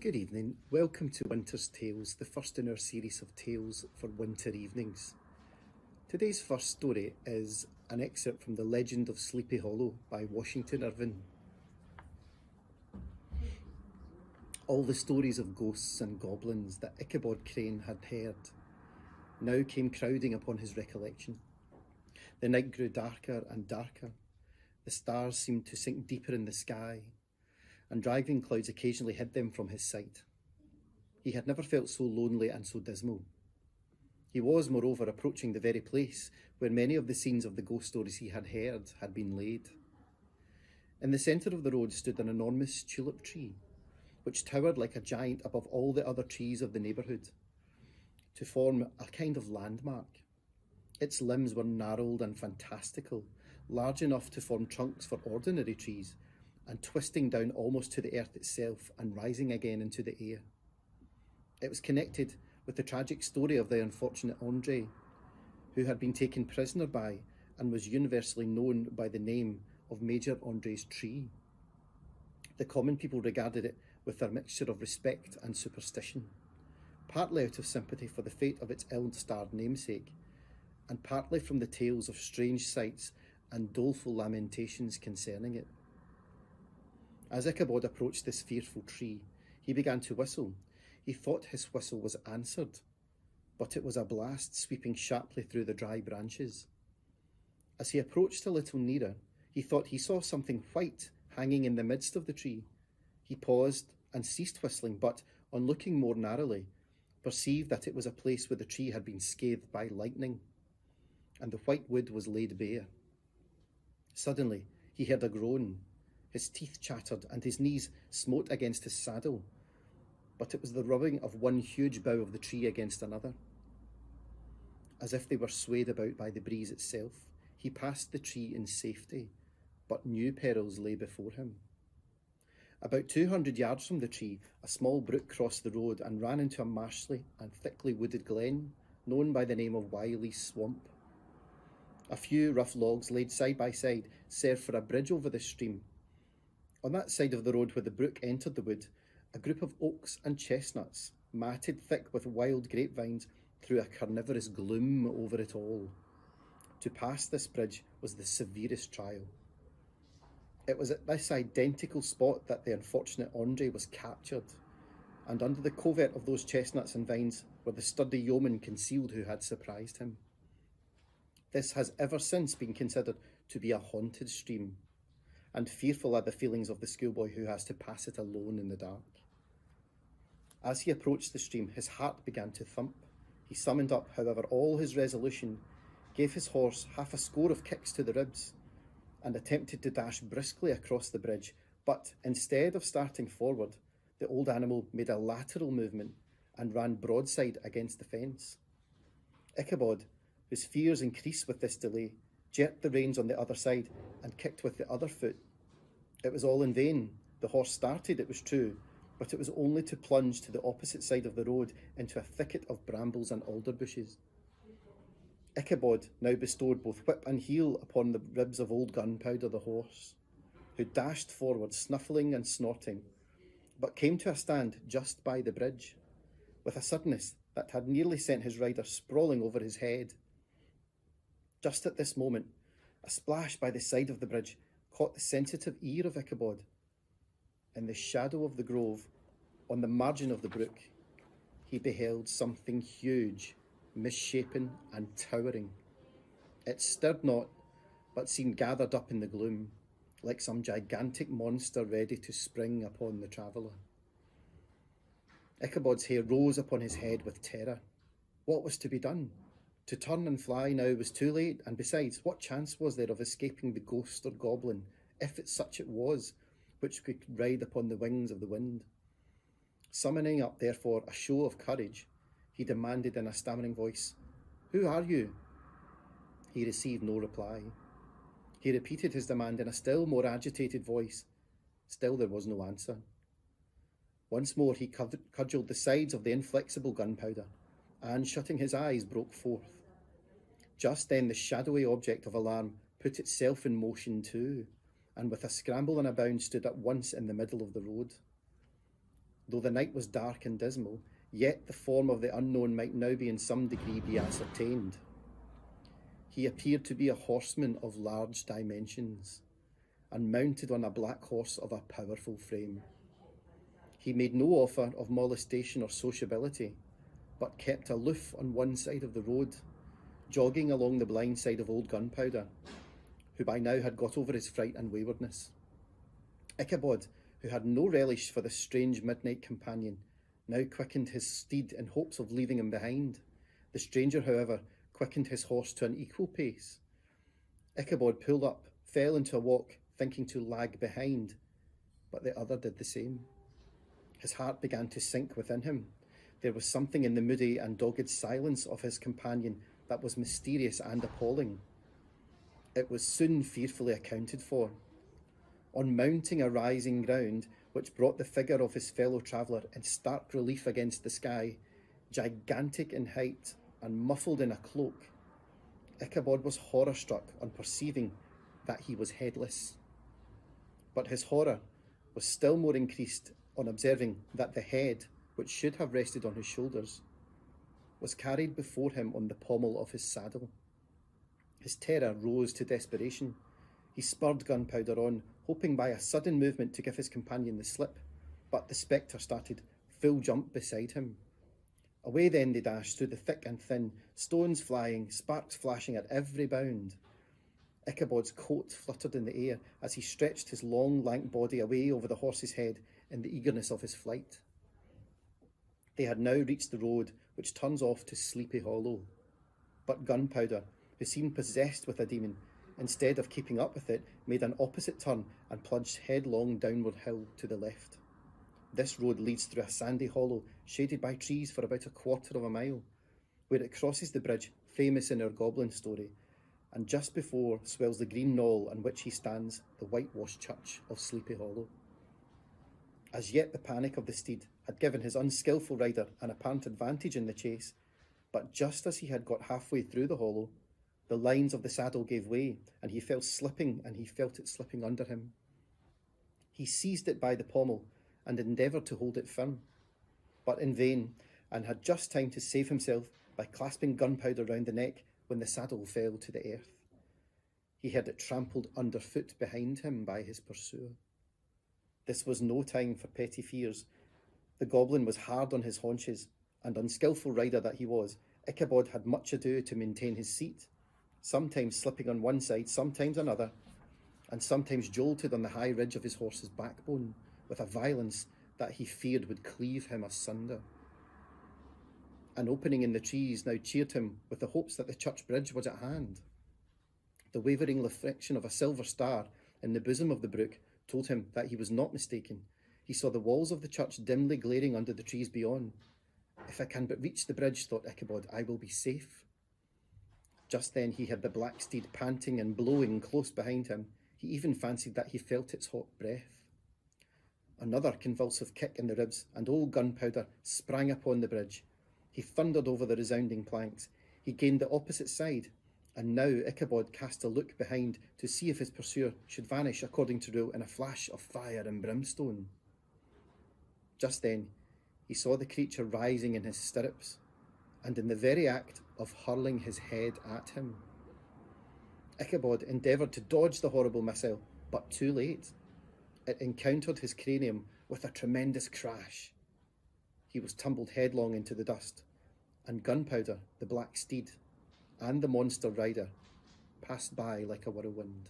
Good evening, welcome to Winter's Tales, the first in our series of tales for winter evenings. Today's first story is an excerpt from The Legend of Sleepy Hollow by Washington Irving. All the stories of ghosts and goblins that Ichabod Crane had heard now came crowding upon his recollection. The night grew darker and darker. The stars seemed to sink deeper in the sky, and driving clouds occasionally hid them from his sight. He had never felt so lonely and so dismal. He was, moreover, approaching the very place where many of the scenes of the ghost stories he had heard had been laid. In the centre of the road stood an enormous tulip tree, which towered like a giant above all the other trees of the neighbourhood, to form a kind of landmark. Its limbs were gnarled and fantastical, large enough to form trunks for ordinary trees, and twisting down almost to the earth itself and rising again into the air. It was connected with the tragic story of the unfortunate Andre, who had been taken prisoner by and was universally known by the name of Major Andre's tree. The common people regarded it with a mixture of respect and superstition, partly out of sympathy for the fate of its ill-starred namesake, and partly from the tales of strange sights and doleful lamentations concerning it. As Ichabod approached this fearful tree, he began to whistle. He thought his whistle was answered, but it was a blast sweeping sharply through the dry branches. As he approached a little nearer, he thought he saw something white hanging in the midst of the tree. He paused and ceased whistling, but, on looking more narrowly, perceived that it was a place where the tree had been scathed by lightning, and the white wood was laid bare. Suddenly, he heard a groan. His teeth chattered and his knees smote against his saddle, but it was the rubbing of one huge bough of the tree against another. As if they were swayed about by the breeze itself, he passed the tree in safety, but new perils lay before him. About 200 yards from the tree, a small brook crossed the road and ran into a marshly and thickly wooded glen, known by the name of Wily Swamp. A few rough logs laid side by side served for a bridge over the stream. On that side of the road where the brook entered the wood, a group of oaks and chestnuts, matted thick with wild grapevines, threw a carnivorous gloom over it all. To pass this bridge was the severest trial. It was at this identical spot that the unfortunate Andre was captured, and under the covert of those chestnuts and vines were the sturdy yeomen concealed who had surprised him. This has ever since been considered to be a haunted stream, and fearful are the feelings of the schoolboy who has to pass it alone in the dark. As he approached the stream, his heart began to thump. He summoned up, however, all his resolution, gave his horse half a score of kicks to the ribs, and attempted to dash briskly across the bridge, but instead of starting forward, the old animal made a lateral movement and ran broadside against the fence. Ichabod, whose fears increased with this delay, jerked the reins on the other side and kicked with the other foot. It was all in vain. The horse started, it was true, but it was only to plunge to the opposite side of the road into a thicket of brambles and alder bushes. Ichabod now bestowed both whip and heel upon the ribs of old Gunpowder the horse, who dashed forward, snuffling and snorting, but came to a stand just by the bridge, with a suddenness that had nearly sent his rider sprawling over his head. Just at this moment, a splash by the side of the bridge caught the sensitive ear of Ichabod. In the shadow of the grove, on the margin of the brook, he beheld something huge, misshapen and towering. It stirred not, but seemed gathered up in the gloom, like some gigantic monster ready to spring upon the traveller. Ichabod's hair rose upon his head with terror. What was to be done? To turn and fly now was too late, and besides, what chance was there of escaping the ghost or goblin, if such it was, which could ride upon the wings of the wind? Summoning up, therefore, a show of courage, he demanded in a stammering voice, "Who are you?" He received no reply. He repeated his demand in a still more agitated voice. Still there was no answer. Once more he cudgelled the sides of the inflexible Gunpowder, and, shutting his eyes, broke forth. Just then the shadowy object of alarm put itself in motion too, and with a scramble and a bound stood at once in the middle of the road. Though the night was dark and dismal, yet the form of the unknown might now in some degree be ascertained. He appeared to be a horseman of large dimensions, and mounted on a black horse of a powerful frame. He made no offer of molestation or sociability, but kept aloof on one side of the road, jogging along the blind side of old Gunpowder, who by now had got over his fright and waywardness. Ichabod, who had no relish for this strange midnight companion, now quickened his steed in hopes of leaving him behind. The stranger, however, quickened his horse to an equal pace. Ichabod pulled up, fell into a walk, thinking to lag behind, but the other did the same. His heart began to sink within him. There was something in the moody and dogged silence of his companion that was mysterious and appalling. It was soon fearfully accounted for. On mounting a rising ground, which brought the figure of his fellow traveller in stark relief against the sky, gigantic in height and muffled in a cloak, Ichabod was horror-struck on perceiving that he was headless. But his horror was still more increased on observing that the head, which should have rested on his shoulders, was carried before him on the pommel of his saddle. His terror rose to desperation. He spurred Gunpowder on, hoping by a sudden movement to give his companion the slip, but the spectre started full jump beside him. Away then they dashed through the thick and thin, stones flying, sparks flashing at every bound. Ichabod's coat fluttered in the air as he stretched his long, lank body away over the horse's head in the eagerness of his flight. They had now reached the road which turns off to Sleepy Hollow, but Gunpowder, who seemed possessed with a demon, instead of keeping up with it, made an opposite turn and plunged headlong downward hill to the left. This road leads through a sandy hollow, shaded by trees for about a quarter of a mile, where it crosses the bridge famous in our goblin story, and just before swells the green knoll on which he stands, the whitewashed church of Sleepy Hollow. As yet the panic of the steed had given his unskilful rider an apparent advantage in the chase, but just as he had got halfway through the hollow, the lines of the saddle gave way, and he fell slipping, and he felt it slipping under him. He seized it by the pommel and endeavoured to hold it firm, but in vain, and had just time to save himself by clasping Gunpowder round the neck when the saddle fell to the earth. He heard it trampled underfoot behind him by his pursuer. This was no time for petty fears. The goblin was hard on his haunches, and unskilful rider that he was, Ichabod had much ado to maintain his seat, sometimes slipping on one side, sometimes another, and sometimes jolted on the high ridge of his horse's backbone with a violence that he feared would cleave him asunder. An opening in the trees now cheered him with the hopes that the church bridge was at hand. The wavering reflection of a silver star in the bosom of the brook told him that he was not mistaken. He saw the walls of the church dimly glaring under the trees beyond. If I can but reach the bridge, thought Ichabod, I will be safe. Just then he heard the black steed panting and blowing close behind him. He even fancied that he felt its hot breath. Another convulsive kick in the ribs, and old Gunpowder sprang upon the bridge. He thundered over the resounding planks. He gained the opposite side, and now Ichabod cast a look behind to see if his pursuer should vanish according to rule in a flash of fire and brimstone. Just then he saw the creature rising in his stirrups, and in the very act of hurling his head at him. Ichabod endeavoured to dodge the horrible missile, but too late. It encountered his cranium with a tremendous crash. He was tumbled headlong into the dust, and Gunpowder, the black steed, and the monster rider passed by like a whirlwind.